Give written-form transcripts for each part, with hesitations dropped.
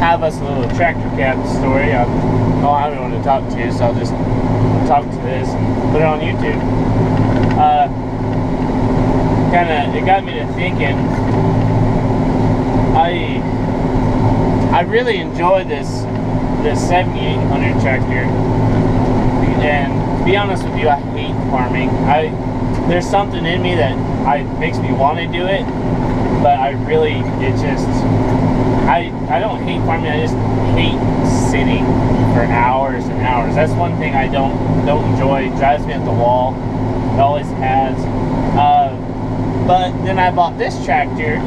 have us a little tractor cab story. I don't have anyone to talk to, so I'll just talk to this and put it on YouTube. It got me to thinking. I really enjoy this 7800 tractor, and to be honest with you, I hate farming. There's something in me that makes me want to do it, but I don't hate farming. I just hate sitting for hours and hours. That's one thing I don't enjoy. It drives me at the wall. It always has. But then I bought this tractor,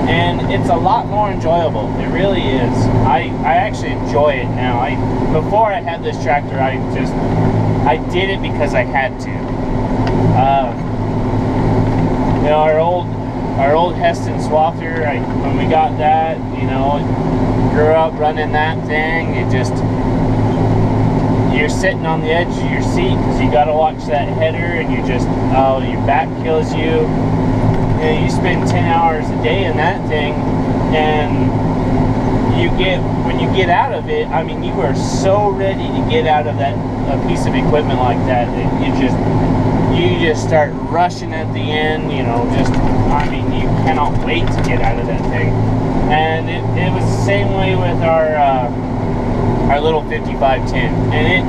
and it's a lot more enjoyable. It really is. I actually enjoy it now. Before I had this tractor, I did it because I had to. You know, our old Heston Swather, when we got that, you know, grew up running that thing. You're sitting on the edge of your seat because you got to watch that header, and your back kills you. And you spend 10 hours a day in that thing, and when you get out of it, I mean, you are so ready to get out of a piece of equipment like that you just start rushing at the end, you know, you cannot wait to get out of that thing. And it was the same way with our little 5510,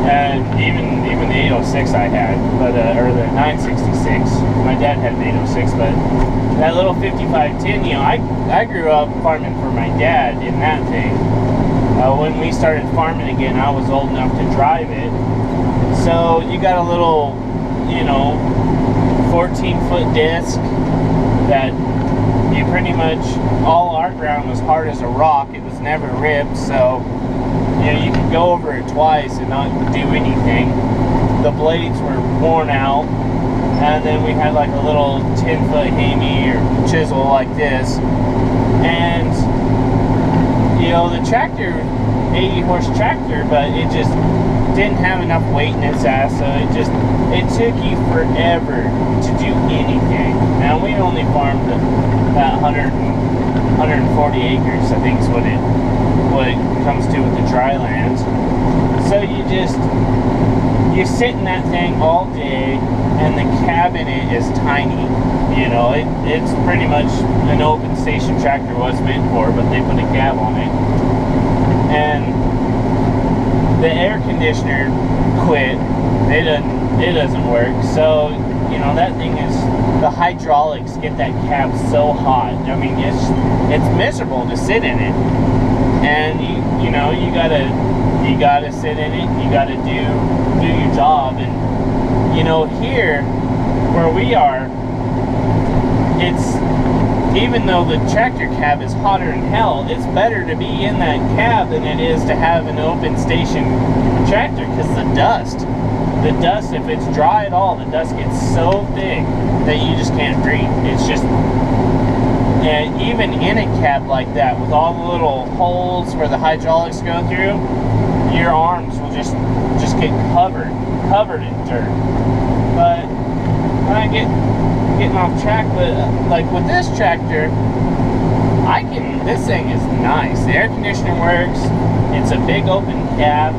and even the 806 I had, but or the 966. My dad had an 806, but that little 5510, you know, I grew up farming for my dad in that thing. When we started farming again, I was old enough to drive it. So you got a little, you know, 14-foot disc that you pretty much, all our ground was hard as a rock. It was never ripped, so you know, you could go over it twice and not do anything. The blades were worn out, and then we had like a little 10-foot hammy or chisel like this, and you know, the tractor, 80-horse tractor, but it just didn't have enough weight in its ass, so it took you forever to do anything. Now we only farmed about 140 acres, I think is what it comes to with the dry land. So you sit in that thing all day, and the cab in it is tiny. You know, it's pretty much an open station tractor was meant for, but they put a cab on it. And the air conditioner quit. It doesn't work. So, you know, that thing the hydraulics get that cab so hot. I mean, it's miserable to sit in it. And you know, you gotta sit in it. You gotta do your job. And you know, here where we are, even though the tractor cab is hotter than hell, it's better to be in that cab than it is to have an open station tractor, because the dust, if it's dry at all, the dust gets so thick that you just can't breathe. And even in a cab like that, with all the little holes where the hydraulics go through, your arms will just get covered in dirt. But when I getting off track, but like with this tractor, this thing is nice. The air conditioning works. It's a big open cab,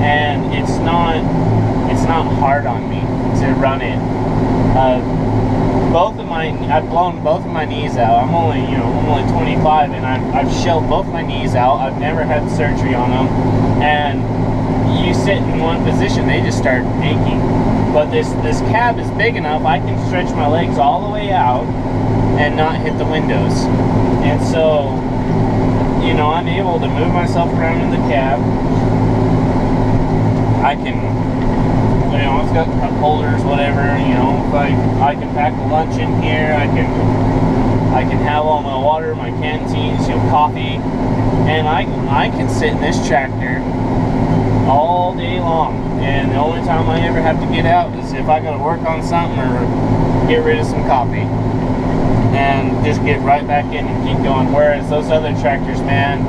and it's not hard on me to run it. I've blown both of my knees out. I'm only 25, and I've shelled both my knees out. I've never had surgery on them, and you sit in one position, they just start aching. But this cab is big enough, I can stretch my legs all the way out and not hit the windows. And so, you know, I'm able to move myself around in the cab. I can, you know, it's got cup holders, whatever, you know, I can pack a lunch in here, I can have all my water, my canteens, you know, coffee, and I can sit in this tractor all day long. And the only time I ever have to get out is if I gotta work on something or get rid of some coffee, and just get right back in and keep going. Whereas those other tractors, man,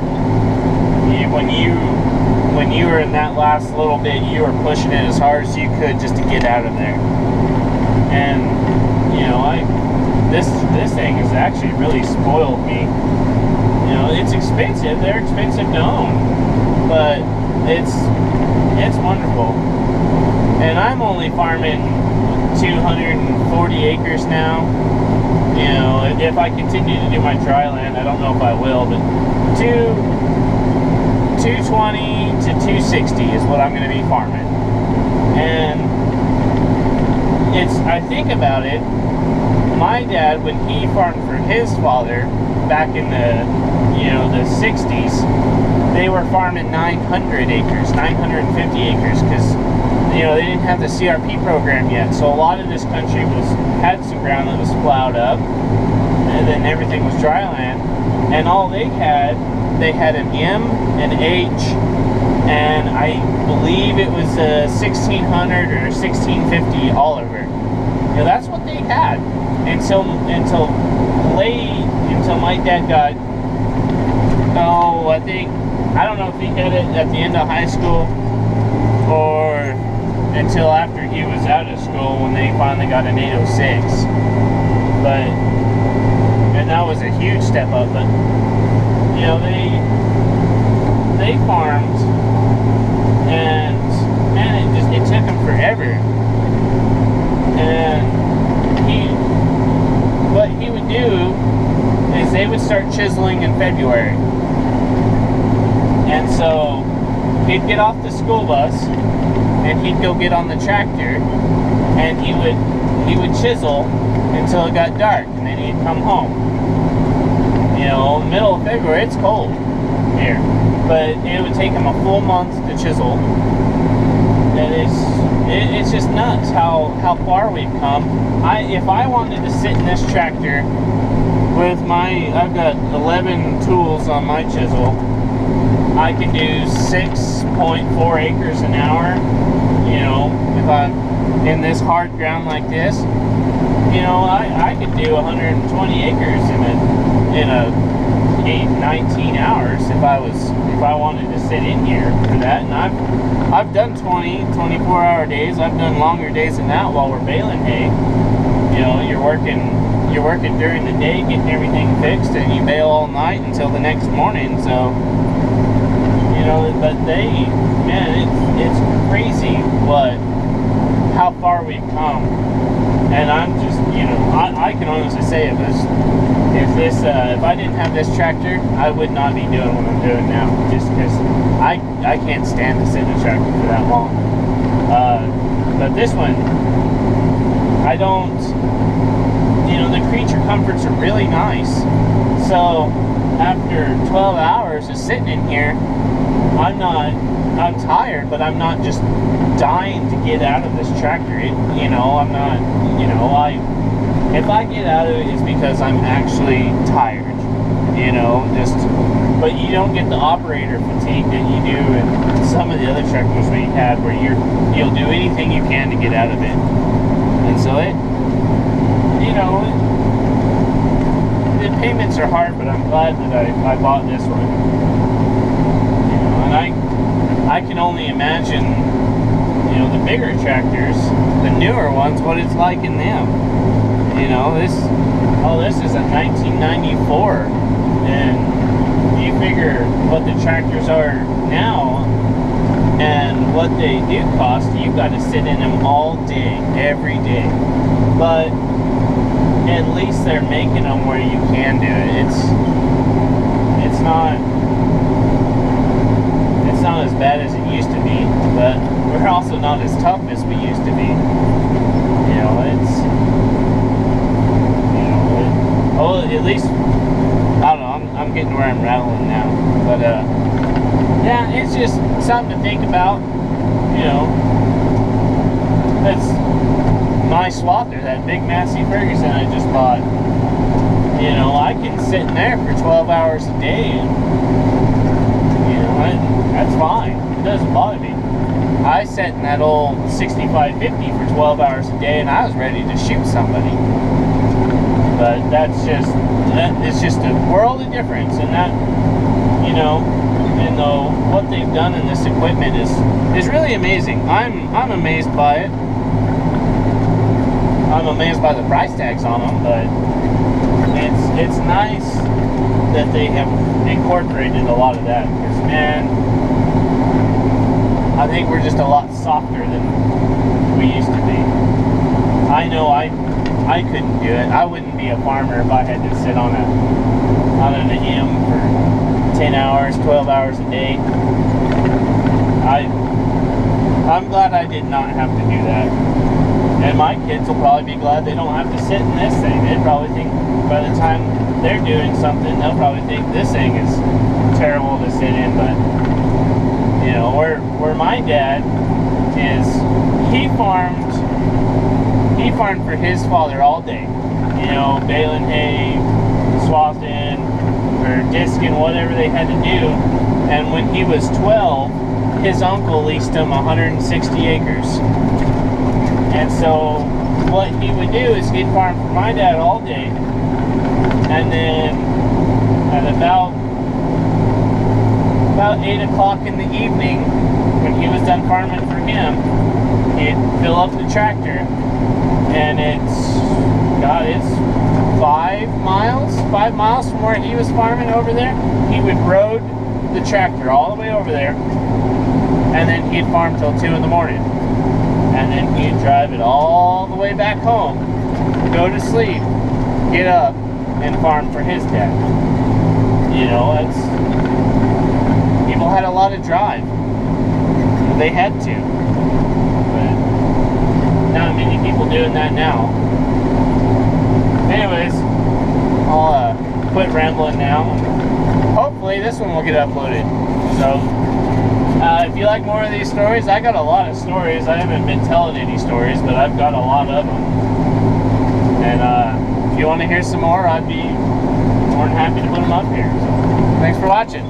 when you were in that last little bit, you were pushing it as hard as you could just to get out of there. And you know, this thing has actually really spoiled me. You know, it's expensive. They're expensive to own, but it's wonderful. And I'm only farming 240 acres now. You know, if I continue to do my dry land, I don't know if I will, but 220 to 260 is what I'm going to be farming. And I think about it, my dad, when he farmed for his father back in the 60s, they were farming 900 acres, 950 acres, because they didn't have the CRP program yet. So a lot of this country had some ground that was plowed up, and then everything was dry land. And all they had an M, an H, and I believe it was a 1600 or 1650 Oliver. That's what they had until my dad got, I don't know if he had it at the end of high school or until after he was out of school when they finally got an 806. And that was a huge step up, but they farmed, and man, it took them forever. And what he would do is they would start chiseling in February. And so he'd get off the school bus and he'd go get on the tractor, and he would chisel until it got dark, and then he'd come home. Middle of February, it's cold here, but it would take him a full month to chisel. And it's just nuts how far we've come. If I wanted to sit in this tractor with I've got 11 tools on my chisel, I can do 6.4 acres an hour. If I'm in this hard ground like this, I could do 120 acres in a 19 hours if I wanted to sit in here for that. And I've done 24-hour days. I've done longer days than that while we're baling hay. You're working during the day getting everything fixed, and you bale all night until the next morning. So but it's crazy how far we've come. And I'm just, I can honestly say if I didn't have this tractor, I would not be doing what I'm doing now, just because I can't stand to sit in a tractor for that long. But this one, I don't, the creature comforts are really nice. So after 12 hours of sitting in here, I'm tired, but I'm not just dying to get out of this tractor. I'm not, if I get out of it, it's because I'm actually tired, but you don't get the operator fatigue that you do in some of the other tractors we had, where you'll do anything you can to get out of it. And so the payments are hard, but I'm glad that I bought this one. And I can only imagine, the bigger tractors, the newer ones, what it's like in them. This is a 1994, and you figure what the tractors are now and what they do cost. You've got to sit in them all day, every day. But at least they're making them where you can do it. It's not as bad as it used to be, but we're also not as tough as we used to be. At least, I don't know, I'm getting where I'm rattling now. But, yeah, it's just something to think about. That's my swather, that big Massey Ferguson I just bought. I can sit in there for 12 hours a day, and, that's fine. It doesn't bother me. I sat in that old 6550 for 12 hours a day, and I was ready to shoot somebody. But it's just a world of difference, and that, and what they've done in this equipment is really amazing. I'm amazed by it. I'm amazed by the price tags on them, but it's nice that they have incorporated a lot of that. Because, man, I think we're just a lot softer than we used to be. I know I couldn't do it. I wouldn't be a farmer if I had to sit on an AM for 10 hours, 12 hours a day. I'm glad I did not have to do that. And my kids will probably be glad they don't have to sit in this thing. They'd probably think by the time they're doing something, they'll probably think this thing is terrible to sit in. But, you know, where my dad is, he farmed for his father all day. You know, baling hay, swathing, or disking, whatever they had to do. And when he was 12, his uncle leased him 160 acres. And so what he would do is he'd farm for my dad all day. And then at about 8 o'clock in the evening, when he was done farming for him, he'd fill up the tractor. And it's 5 miles from where he was farming over there. He would road the tractor all the way over there, and then he'd farm till 2 in the morning, and then he'd drive it all the way back home, go to sleep, get up, and farm for his dad. You know, people had a lot of drive. They had to, but not many people doing that now. Anyways, I'll quit rambling now. Hopefully this one will get uploaded. So if you like more of these stories, I got a lot of stories. I haven't been telling any stories, but I've got a lot of them. And if you want to hear some more, I'd be more than happy to put them up here. So thanks for watching.